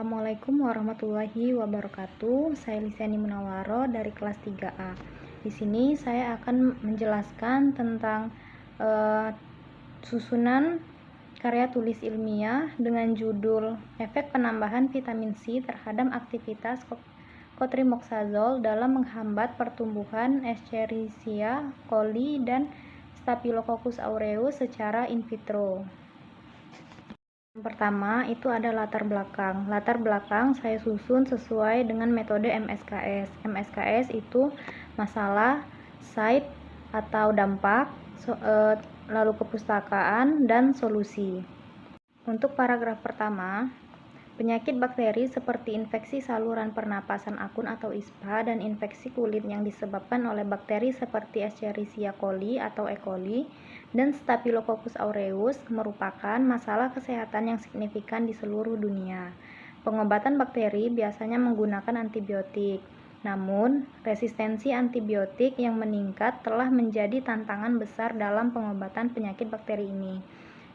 Assalamualaikum warahmatullahi wabarakatuh. Saya Lisyani Munawaro dari kelas 3A. Di sini saya akan menjelaskan tentang susunan karya tulis ilmiah dengan judul Efek Penambahan Vitamin C terhadap Aktivitas Cotrimoxazole dalam Menghambat Pertumbuhan Escherichia coli dan Staphylococcus aureus secara in vitro. Yang pertama itu ada latar belakang. Latar belakang saya susun sesuai dengan metode MSKS. MSKS itu masalah, site atau dampak, lalu kepustakaan, dan solusi. Untuk paragraf pertama, penyakit bakteri seperti infeksi saluran pernapasan akut atau ISPA dan infeksi kulit yang disebabkan oleh bakteri seperti Escherichia coli atau E. coli dan Staphylococcus aureus merupakan masalah kesehatan yang signifikan di seluruh dunia. Pengobatan bakteri biasanya menggunakan antibiotik. Namun, resistensi antibiotik yang meningkat telah menjadi tantangan besar dalam pengobatan penyakit bakteri ini.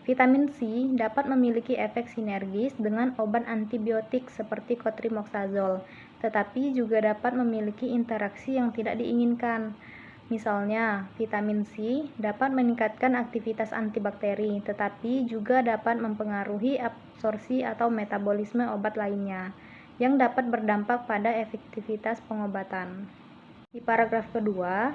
Vitamin C dapat memiliki efek sinergis dengan obat antibiotik seperti cotrimoxazole, tetapi juga dapat memiliki interaksi yang tidak diinginkan. Misalnya, vitamin C dapat meningkatkan aktivitas antibakteri, tetapi juga dapat mempengaruhi absorpsi atau metabolisme obat lainnya, yang dapat berdampak pada efektivitas pengobatan. Di paragraf kedua,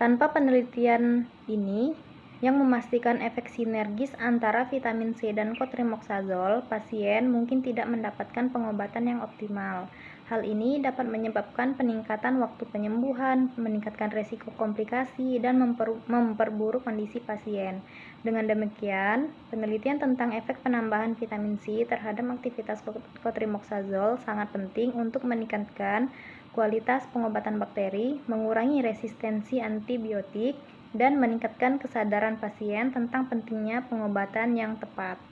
tanpa penelitian ini yang memastikan efek sinergis antara vitamin C dan cotrimoxazole, pasien mungkin tidak mendapatkan pengobatan yang optimal. Hal ini dapat menyebabkan peningkatan waktu penyembuhan, meningkatkan risiko komplikasi, dan memperburuk kondisi pasien. Dengan demikian, penelitian tentang efek penambahan vitamin C terhadap aktivitas cotrimoxazole sangat penting untuk meningkatkan kualitas pengobatan bakteri, mengurangi resistensi antibiotik, dan meningkatkan kesadaran pasien tentang pentingnya pengobatan yang tepat.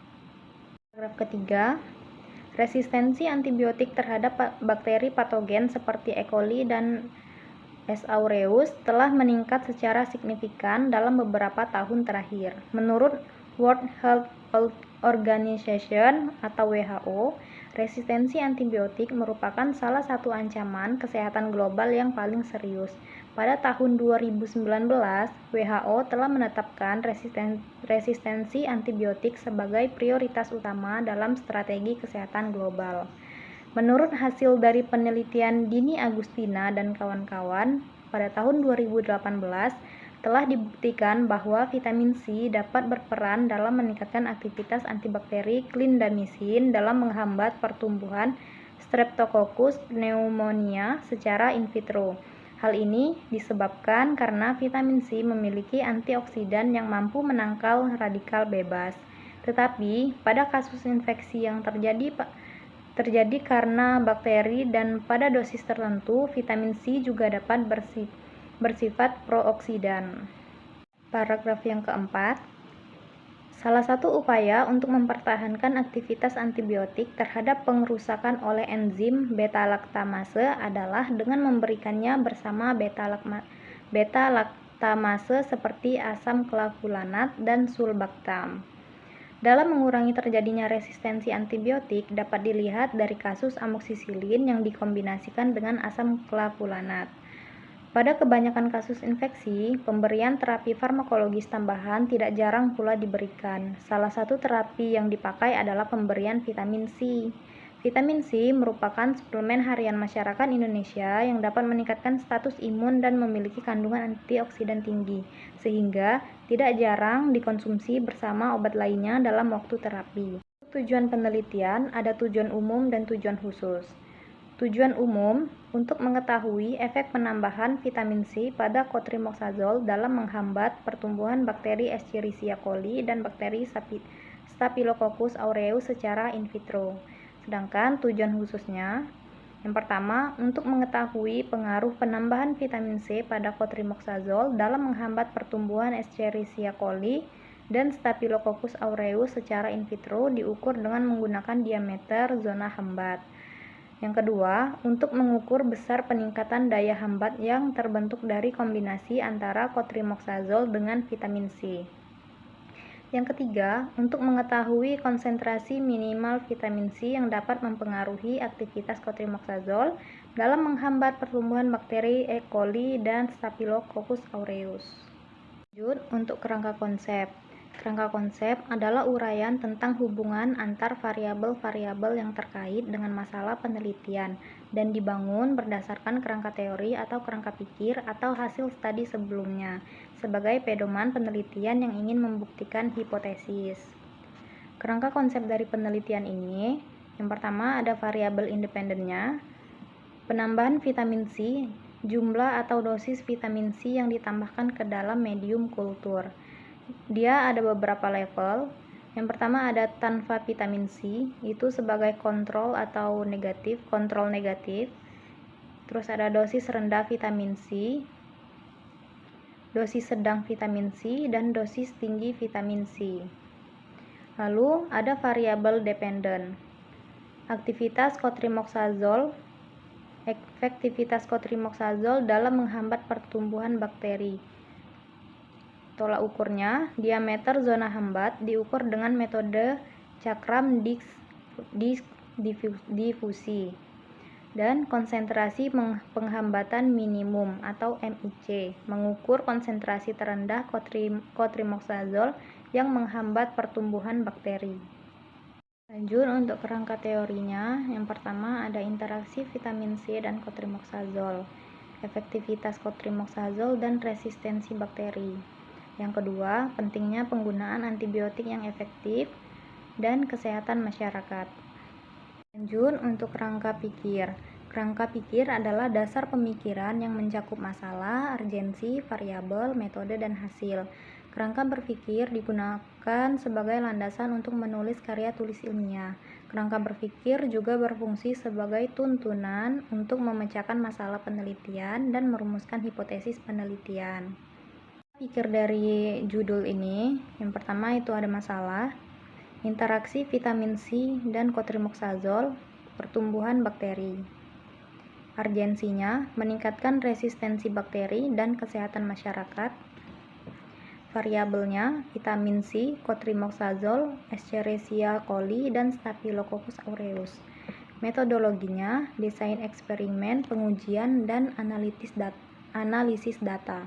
Paragraf ketiga, resistensi antibiotik terhadap bakteri patogen seperti E. coli dan S. aureus telah meningkat secara signifikan dalam beberapa tahun terakhir. Menurut World Health Organization atau WHO, resistensi antibiotik merupakan salah satu ancaman kesehatan global yang paling serius. Pada tahun 2019, WHO telah menetapkan resistensi antibiotik sebagai prioritas utama dalam strategi kesehatan global. Menurut hasil dari penelitian Dini Agustina dan kawan-kawan, pada tahun 2018 telah dibuktikan bahwa vitamin C dapat berperan dalam meningkatkan aktivitas antibakteri clindamycin dalam menghambat pertumbuhan Streptococcus pneumonia secara in vitro. Hal ini disebabkan karena vitamin C memiliki antioksidan yang mampu menangkal radikal bebas. Tetapi, pada kasus infeksi yang terjadi karena bakteri dan pada dosis tertentu, vitamin C juga dapat bersifat prooksidan. Paragraf yang keempat, salah satu upaya untuk mempertahankan aktivitas antibiotik terhadap pengerusakan oleh enzim beta-laktamase adalah dengan memberikannya bersama beta-laktamase seperti asam clavulanat dan sulbactam. Dalam mengurangi terjadinya resistensi antibiotik dapat dilihat dari kasus amoksisilin yang dikombinasikan dengan asam clavulanat. Pada kebanyakan kasus infeksi, pemberian terapi farmakologis tambahan tidak jarang pula diberikan. Salah satu terapi yang dipakai adalah pemberian vitamin C. Vitamin C merupakan suplemen harian masyarakat Indonesia yang dapat meningkatkan status imun dan memiliki kandungan antioksidan tinggi, sehingga tidak jarang dikonsumsi bersama obat lainnya dalam waktu terapi. Tujuan penelitian ada tujuan umum dan tujuan khusus. Tujuan umum untuk mengetahui efek penambahan vitamin C pada cotrimoxazole dalam menghambat pertumbuhan bakteri Escherichia coli dan bakteri Staphylococcus aureus secara in vitro. Sedangkan tujuan khususnya, yang pertama, untuk mengetahui pengaruh penambahan vitamin C pada cotrimoxazole dalam menghambat pertumbuhan Escherichia coli dan Staphylococcus aureus secara in vitro diukur dengan menggunakan diameter zona hambat. Yang kedua, untuk mengukur besar peningkatan daya hambat yang terbentuk dari kombinasi antara cotrimoxazole dengan vitamin C. Yang ketiga, untuk mengetahui konsentrasi minimal vitamin C yang dapat mempengaruhi aktivitas cotrimoxazole dalam menghambat pertumbuhan bakteri E. coli dan Staphylococcus aureus. Lanjut untuk kerangka konsep. Kerangka konsep adalah uraian tentang hubungan antar variabel-variabel yang terkait dengan masalah penelitian dan dibangun berdasarkan kerangka teori atau kerangka pikir atau hasil studi sebelumnya sebagai pedoman penelitian yang ingin membuktikan hipotesis. Kerangka konsep dari penelitian ini, yang pertama ada variabel independennya, penambahan vitamin C, jumlah atau dosis vitamin C yang ditambahkan ke dalam medium kultur. Dia ada beberapa level. Yang pertama ada tanpa vitamin C, itu sebagai kontrol atau negatif, kontrol negatif. Terus ada dosis rendah vitamin C, dosis sedang vitamin C, dan dosis tinggi vitamin C. Lalu ada variabel dependent. Aktivitas cotrimoxazole, efektivitas cotrimoxazole dalam menghambat pertumbuhan bakteri. Tolak ukurnya, diameter zona hambat diukur dengan metode cakram difusi dan konsentrasi penghambatan minimum atau MIC, mengukur konsentrasi terendah cotrimoxazole yang menghambat pertumbuhan bakteri. Lanjut untuk kerangka teorinya, yang pertama ada interaksi vitamin C dan cotrimoxazole, efektivitas cotrimoxazole dan resistensi bakteri. Yang kedua, pentingnya penggunaan antibiotik yang efektif dan kesehatan masyarakat. Lanjut untuk kerangka pikir. Kerangka pikir adalah dasar pemikiran yang mencakup masalah, urgensi, variabel, metode, dan hasil. Kerangka berpikir digunakan sebagai landasan untuk menulis karya tulis ilmiah. Kerangka berpikir juga berfungsi sebagai tuntunan untuk memecahkan masalah penelitian dan merumuskan hipotesis penelitian. Pikir dari judul ini, yang pertama itu ada masalah, interaksi vitamin C dan cotrimoxazole, pertumbuhan bakteri. Urgensinya, meningkatkan resistensi bakteri dan kesehatan masyarakat. Variabelnya, vitamin C, cotrimoxazole, Escherichia coli, dan Staphylococcus aureus. Metodologinya, desain eksperimen, pengujian, dan analisis data.